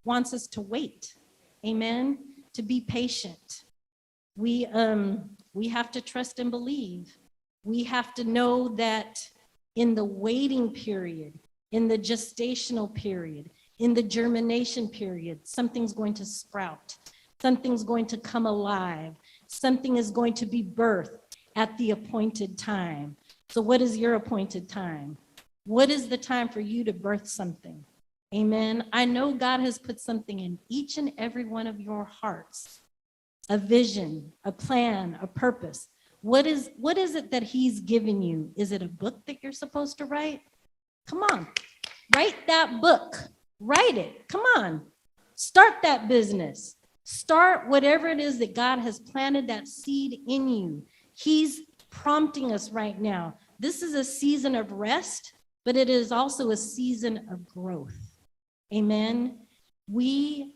wants us to wait. Amen. To be patient. We have to trust and believe. We have to know that in the waiting period, in the gestational period, in the germination period, something's going to sprout. Something's going to come alive. Something is going to be birthed at the appointed time. So what is your appointed time? What is the time for you to birth something? Amen. I know God has put something in each and every one of your hearts, a vision, a plan, a purpose. What is it that he's given you? Is it a book that you're supposed to write? Come on, write that book, write it. Come on, start that business. Start whatever it is that God has planted that seed in you. He's prompting us right now. This is a season of rest, but it is also a season of growth. Amen. We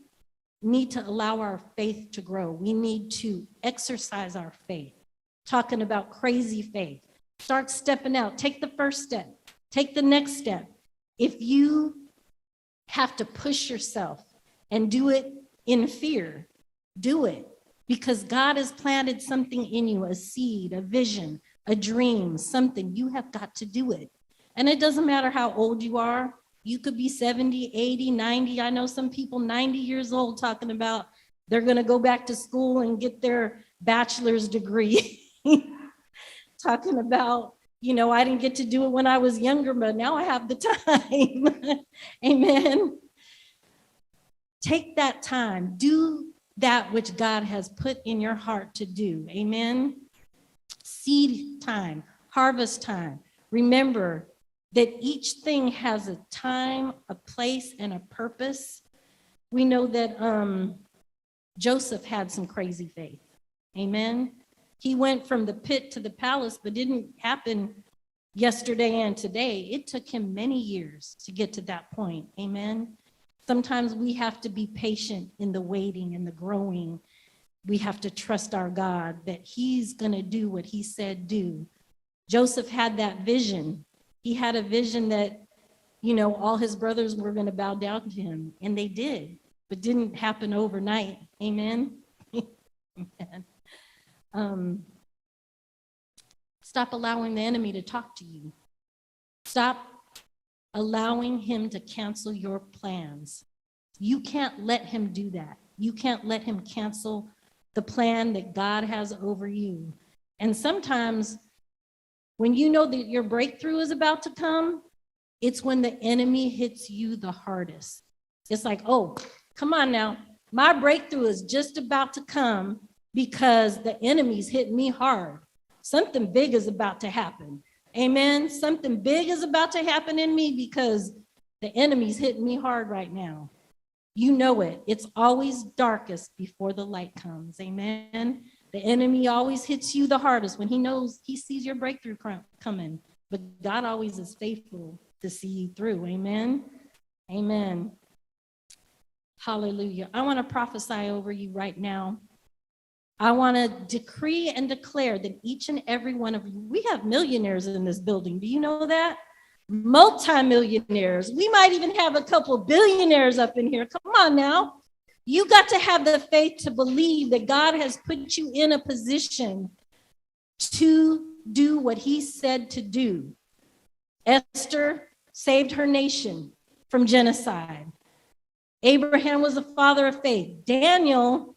need to allow our faith to grow. We need to exercise our faith. Talking about crazy faith. Start stepping out. Take the first step. Take the next step. If you have to push yourself and do it in fear, do it, because God has planted something in you, a seed, a vision, a dream, something. You have got to do it. And it doesn't matter how old you are. You could be 70, 80, 90. I know some people 90 years old talking about they're going to go back to school and get their bachelor's degree. Talking about, I didn't get to do it when I was younger, but now I have the time. Amen. Take that time. Do that which God has put in your heart to do. Amen. Seed time, harvest time. Remember that each thing has a time, a place, and a purpose. We know that Joseph had some crazy faith. Amen. He went from the pit to the palace, but didn't happen yesterday and today. It took him many years to get to that point. Amen. Sometimes we have to be patient in the waiting and the growing. We have to trust our God that he's going to do what he said do. Joseph had that vision. He had a vision that, all his brothers were going to bow down to him, and they did, but didn't happen overnight. Amen. Amen. Stop allowing the enemy to talk to you. Stop allowing him to cancel your plans. You can't let him do that. You can't let him cancel the plan that God has over you. And sometimes when you know that your breakthrough is about to come, it's when the enemy hits you the hardest. It's like, oh, come on now. My breakthrough is just about to come because the enemy's hitting me hard. Something big is about to happen. Amen. Something big is about to happen in me because the enemy's hitting me hard right now. You know it. It's always darkest before the light comes. Amen. The enemy always hits you the hardest when he sees your breakthrough coming. But God always is faithful to see you through. Amen. Amen. Hallelujah. I want to prophesy over you right now. I want to decree and declare that each and every one of you, we have millionaires in this building. Do you know that? Multi-millionaires. We might even have a couple billionaires up in here. Come on now. You got to have the faith to believe that God has put you in a position to do what he said to do. Esther saved her nation from genocide. Abraham was a father of faith. Daniel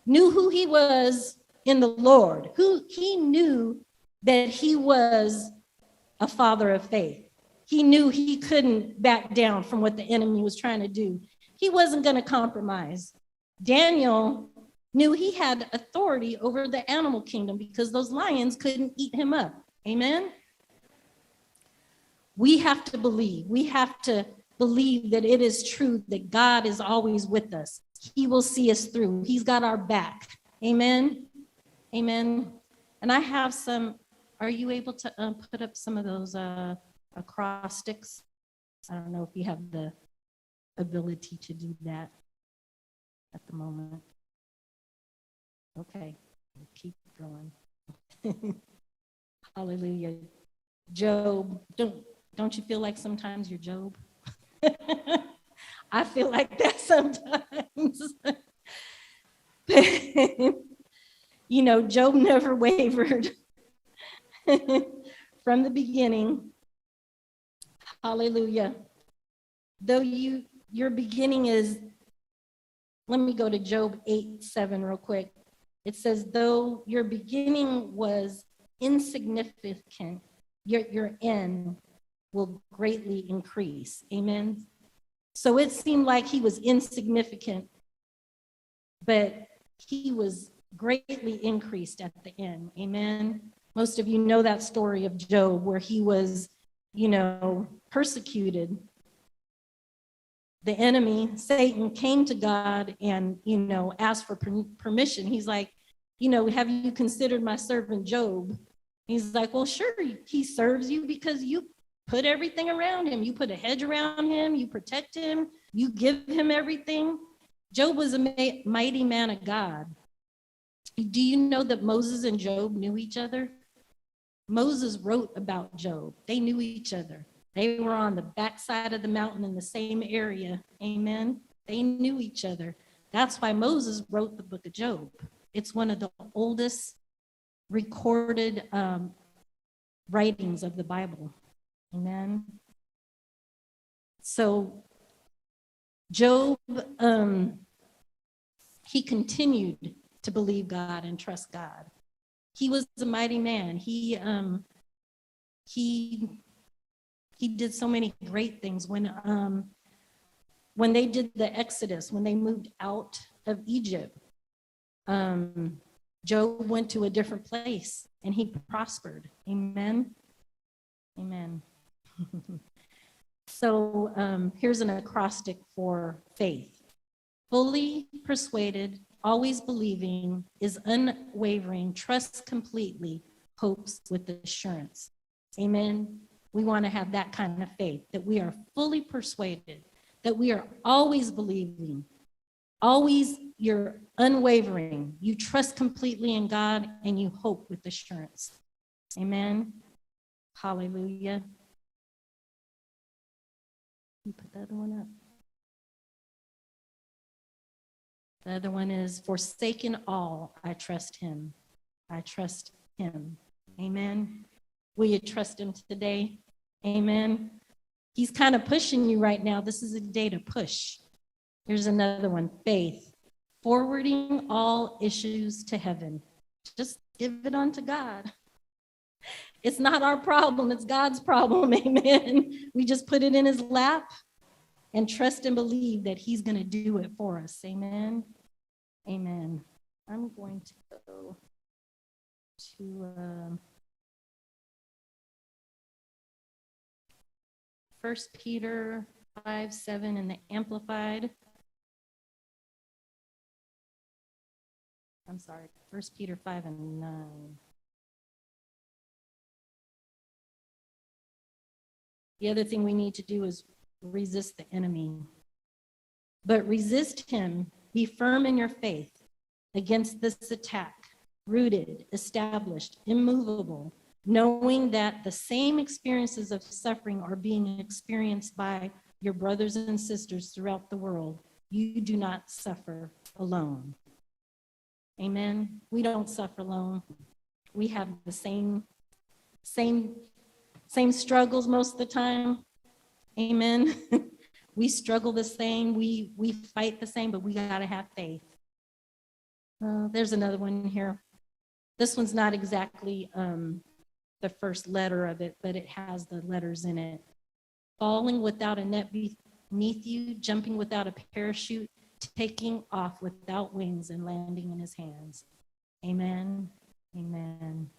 knew who he was in the Lord. He knew that he was a father of faith. He knew he couldn't back down from what the enemy was trying to do. He wasn't going to compromise. Daniel knew he had authority over the animal kingdom because those lions couldn't eat him up. Amen? We have to believe. We have to believe that it is true that God is always with us. He will see us through. He's got our back. Amen? Amen. And I have some, are you able to put up some of those acrostics? I don't know if you have the ability to do that at the moment. Okay, we'll keep going. Hallelujah. Job, don't you feel like sometimes you're Job? I feel like that sometimes. Job never wavered from the beginning. Hallelujah. Though your beginning is, let me go to Job 8:7 real quick. It says, though your beginning was insignificant, your end will greatly increase. Amen. So it seemed like he was insignificant, but he was greatly increased at the end. Amen. Most of you know that story of Job where he was, persecuted. The enemy, Satan, came to God and, asked for permission. He's like, have you considered my servant Job? He's like, well, sure, he serves you because you put everything around him. You put a hedge around him. You protect him. You give him everything. Job was a mighty man of God. Do you know that Moses and Job knew each other? Moses wrote about Job. They knew each other. They were on the backside of the mountain in the same area. Amen. They knew each other. That's why Moses wrote the book of Job. It's one of the oldest recorded writings of the Bible. Amen. So Job, he continued to believe God and trust God. He was a mighty man. He did so many great things. When they did the Exodus, when they moved out of Egypt, Job went to a different place and he prospered. Amen. Amen. So here's an acrostic for faith. Fully persuaded, always believing, is unwavering, trusts completely, hopes with assurance. Amen. We want to have that kind of faith, that we are fully persuaded, that we are always believing, always you're unwavering. You trust completely in God and you hope with assurance. Amen. Hallelujah. You put the other one up. The other one is, forsaken all, I trust him. I trust him. Amen. Will you trust him today? Amen. He's kind of pushing you right now. This is a day to push. Here's another one, faith. Forwarding all issues to heaven. Just give it on to God. It's not our problem, it's God's problem. Amen. We just put it in his lap and trust and believe that he's going to do it for us. Amen. Amen. I'm going to go to 1 Peter 5:7 in the Amplified. I'm sorry, 1 Peter 5:9. The other thing we need to do is resist the enemy. But resist him, be firm in your faith against this attack, rooted, established, immovable, knowing that the same experiences of suffering are being experienced by your brothers and sisters throughout the world. You do not suffer alone. Amen. We don't suffer alone. We have the same struggles most of the time. Amen. We struggle the same. We fight the same, but we got to have faith. There's another one here. This one's not exactly the first letter of it, but it has the letters in it. Falling without a net beneath you, jumping without a parachute, taking off without wings and landing in his hands. Amen. Amen.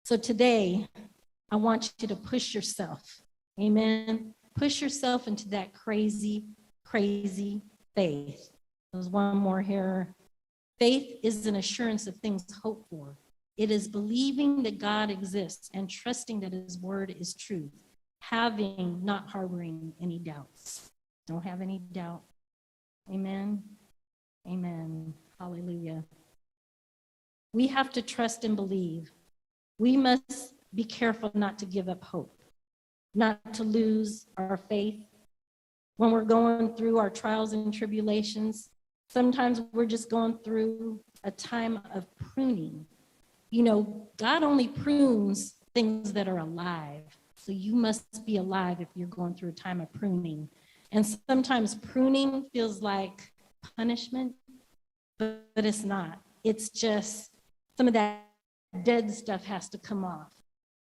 So today, I want you to push yourself. Amen. Push yourself into that crazy, crazy faith. There's one more here. Faith is an assurance of things hoped for. It is believing that God exists and trusting that his word is truth, having, not harboring any doubts. Don't have any doubt. Amen. Amen. Hallelujah. We have to trust and believe. We must be careful not to give up hope, not to lose our faith. when we're going through our trials and tribulations. Sometimes we're just going through a time of pruning. You know, God only prunes things that are alive. So you must be alive if you're going through a time of pruning. And sometimes pruning feels like punishment, but it's not. It's just some of that dead stuff has to come off.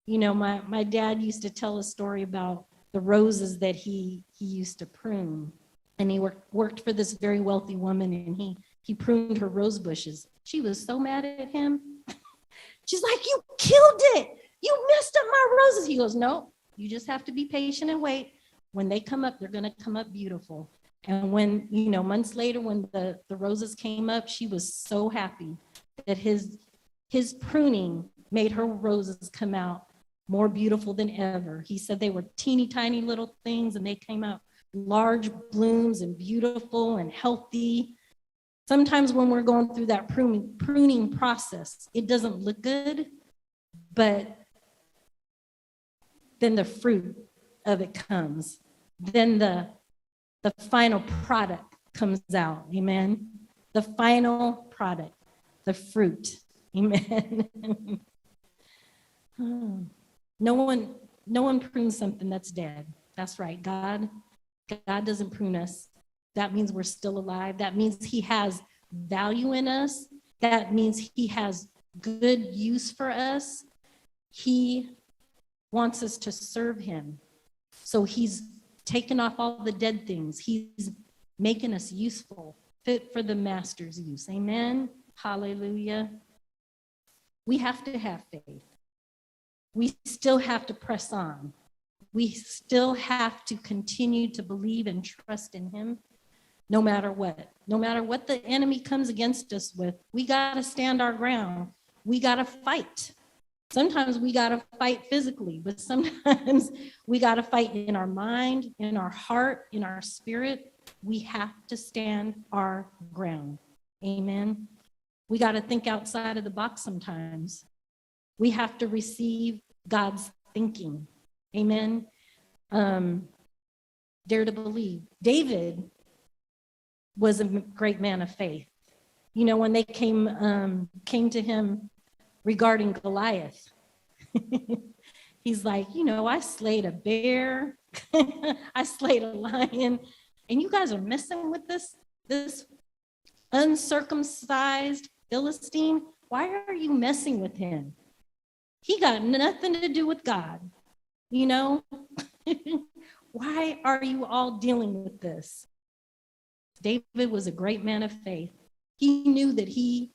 You know, my dad used to tell a story about the roses that he used to prune. And he worked for this very wealthy woman, and he pruned her rose bushes. She was so mad at him. She's like, you killed it. You messed up my roses. He goes, no, you just have to be patient and wait. When they come up, they're going to come up beautiful. And when, you know, months later, when the roses came up, she was so happy that his pruning made her roses come out more beautiful than ever. He said they were teeny tiny little things, and they came out large blooms and beautiful and healthy. Sometimes when we're going through that pruning process, it doesn't look good, but then the fruit of it comes. Then the final product comes out. Amen. The final product, the fruit. Amen. No one prunes something that's dead. That's right. God doesn't prune us. That means we're still alive. That means he has value in us. That means he has good use for us. He wants us to serve him. So he's taken off all the dead things. He's making us useful, fit for the master's use. Amen. Hallelujah. We have to have faith. We still have to press on. We still have to continue to believe and trust in him, no matter what. No matter what the enemy comes against us with, we got to stand our ground. We got to fight. Sometimes we got to fight physically, but sometimes we got to fight in our mind, in our heart, in our spirit. We have to stand our ground. Amen. We got to think outside of the box sometimes. We have to receive God's thinking. Amen. Dare to believe. David was a great man of faith. You know, when they came to him regarding Goliath, he's like, you know, I slayed a bear, I slayed a lion, and you guys are messing with this uncircumcised Philistine. Why are you messing with him? He got nothing to do with God, you know? Why are you all dealing with this? David was a great man of faith. He knew that he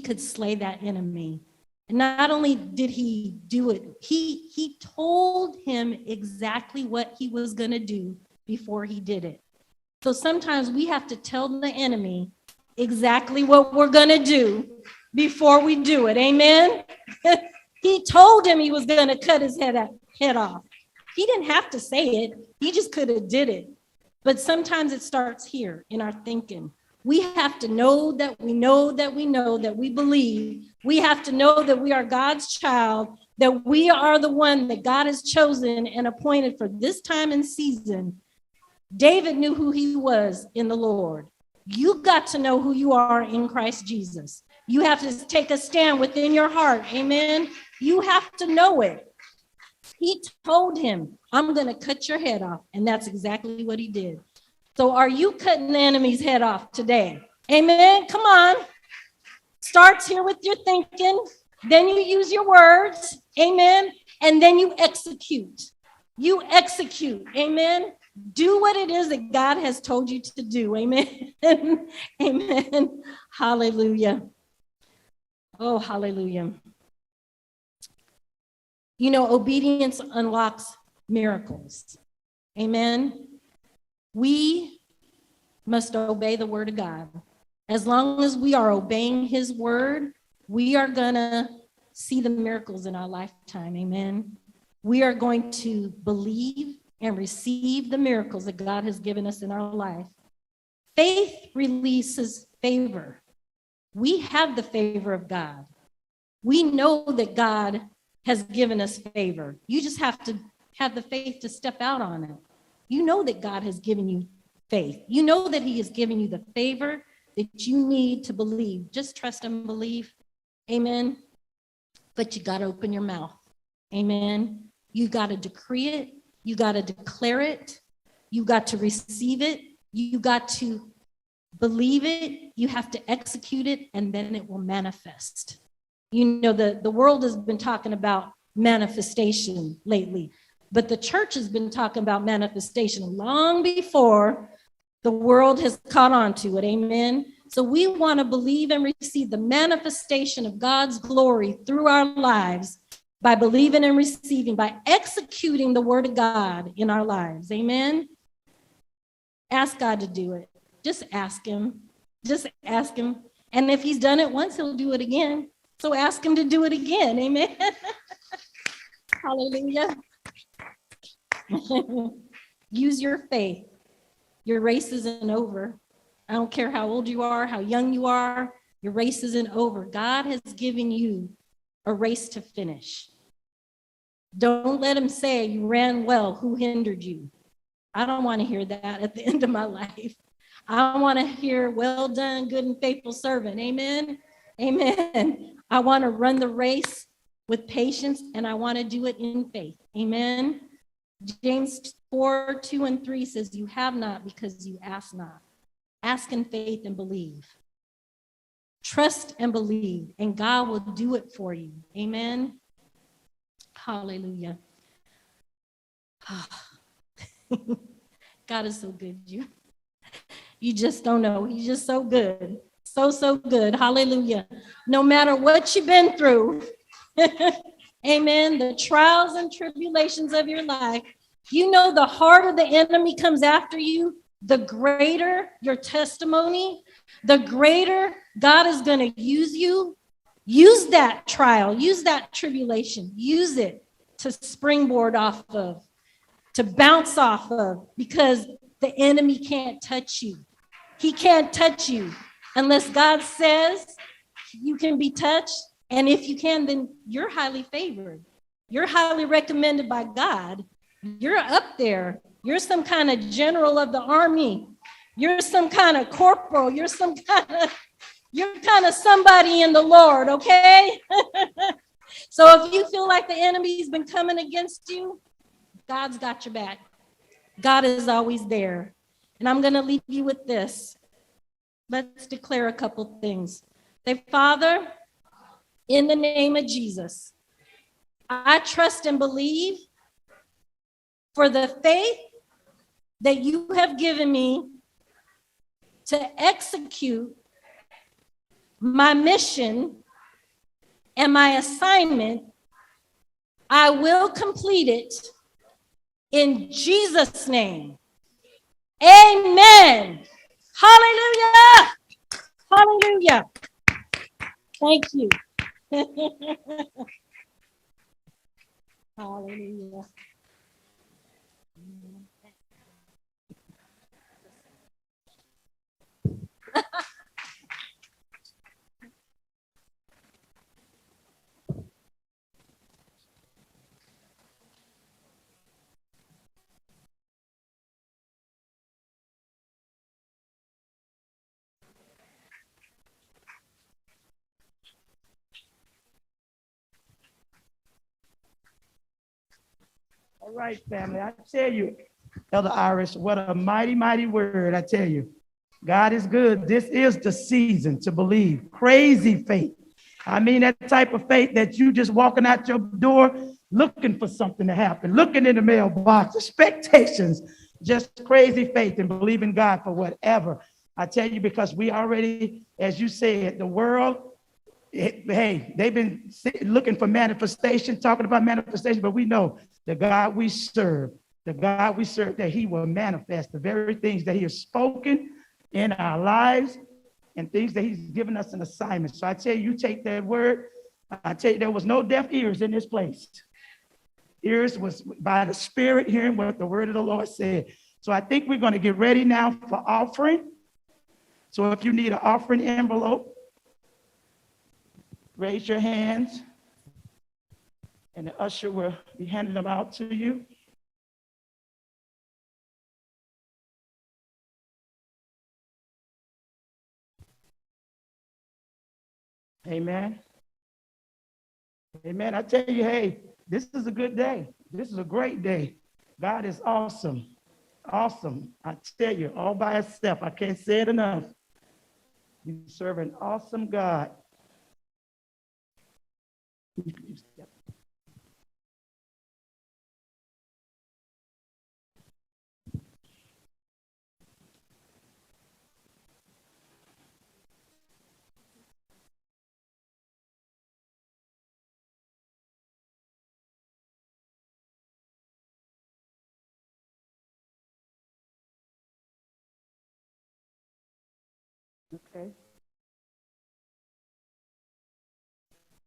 could slay that enemy. And not only did he do it, he told him exactly what he was going to do before he did it. So sometimes we have to tell the enemy exactly what we're going to do before we do it. Amen. He told him he was going to cut his head off. He didn't have to say it. He just could have did it. But sometimes it starts here in our thinking. We have to know that we know that we know that we believe. We have to know that we are God's child, that we are the one that God has chosen and appointed for this time and season. David knew who he was in the Lord. You got to know who you are in Christ Jesus. You have to take a stand within your heart. Amen. You have to know it. He told him, I'm going to cut your head off. And that's exactly what he did. So are you cutting the enemy's head off today? Amen. Come on. Starts here with your thinking. Then you use your words. Amen. And then you execute. You execute. Amen. Do what it is that God has told you to do. Amen. Amen. Hallelujah. Oh, hallelujah. You know, obedience unlocks miracles. Amen. We must obey the word of God. As long as we are obeying his word, we are going to see the miracles in our lifetime. Amen. We are going to believe and receive the miracles that God has given us in our life. Faith releases favor. We have the favor of God. We know that God has given us favor. You just have to have the faith to step out on it. You know that God has given you faith. You know that he has given you the favor that you need to believe. Just trust and believe. Amen. But you got to open your mouth. Amen. You got to decree it. You got to declare it. You got to receive it. You got to believe it. You have to execute it, and then it will manifest. You know, the world has been talking about manifestation lately, but the church has been talking about manifestation long before the world has caught on to it. Amen. So we want to believe and receive the manifestation of God's glory through our lives by believing and receiving, by executing the word of God in our lives. Amen. Ask God to do it. Just ask him. Just ask him. And if he's done it once, he'll do it again. So ask him to do it again. Amen. Hallelujah. Use your faith. Your race isn't over. I don't care how old you are, how young you are, your race isn't over. God has given you a race to finish. Don't let him say you ran well, who hindered you? I don't want to hear that at the end of my life. I want to hear, well done, good and faithful servant. Amen. Amen. I want to run the race with patience, and I want to do it in faith. Amen. James 4:2-3 says, you have not because you ask not. Ask in faith and believe. Trust and believe, and God will do it for you. Amen. Hallelujah. God is so good. You just don't know. He's just so good. So good. Hallelujah. No matter what you've been through, amen, the trials and tribulations of your life, you know, the harder the enemy comes after you, the greater your testimony, the greater God is going to use you. Use that trial, use that tribulation, use it to springboard off of, to bounce off of, because the enemy can't touch you. He can't touch you unless God says you can be touched. And if you can, then you're highly favored. You're highly recommended by God. You're up there. You're some kind of general of the army. You're some kind of corporal. You're kind of somebody in the Lord, okay? So if you feel like the enemy's been coming against you, God's got your back. God is always there. And I'm going to leave you with this. Let's declare a couple things. Say, Father, in the name of Jesus, I trust and believe for the faith that you have given me to execute my mission and my assignment. I will complete it in Jesus' name. Amen. Hallelujah. Hallelujah. Thank you. Hallelujah. All right, family. I tell you, Elder Iris, what a mighty, mighty word. I tell you, God is good. This is the season to believe. Crazy faith. I mean, that type of faith that you just walking out your door looking for something to happen, looking in the mailbox, expectations, just crazy faith and believing God for whatever. I tell you, because we already, as you said, the world, hey, they've been looking for manifestation, talking about manifestation, but we know the God we serve, that he will manifest the very things that he has spoken in our lives and things that he's given us an assignment. So I tell you, you take that word. I tell you, there was no deaf ears in this place. Ears was by the Spirit hearing what the word of the Lord said. So I think we're going to get ready now for offering. So if you need an offering envelope, raise your hands, and the usher will be handing them out to you. Amen. Amen. I tell you, hey, this is a good day. This is a great day. God is awesome. Awesome. I tell you, all by itself. I can't say it enough. You serve an awesome God. Okay.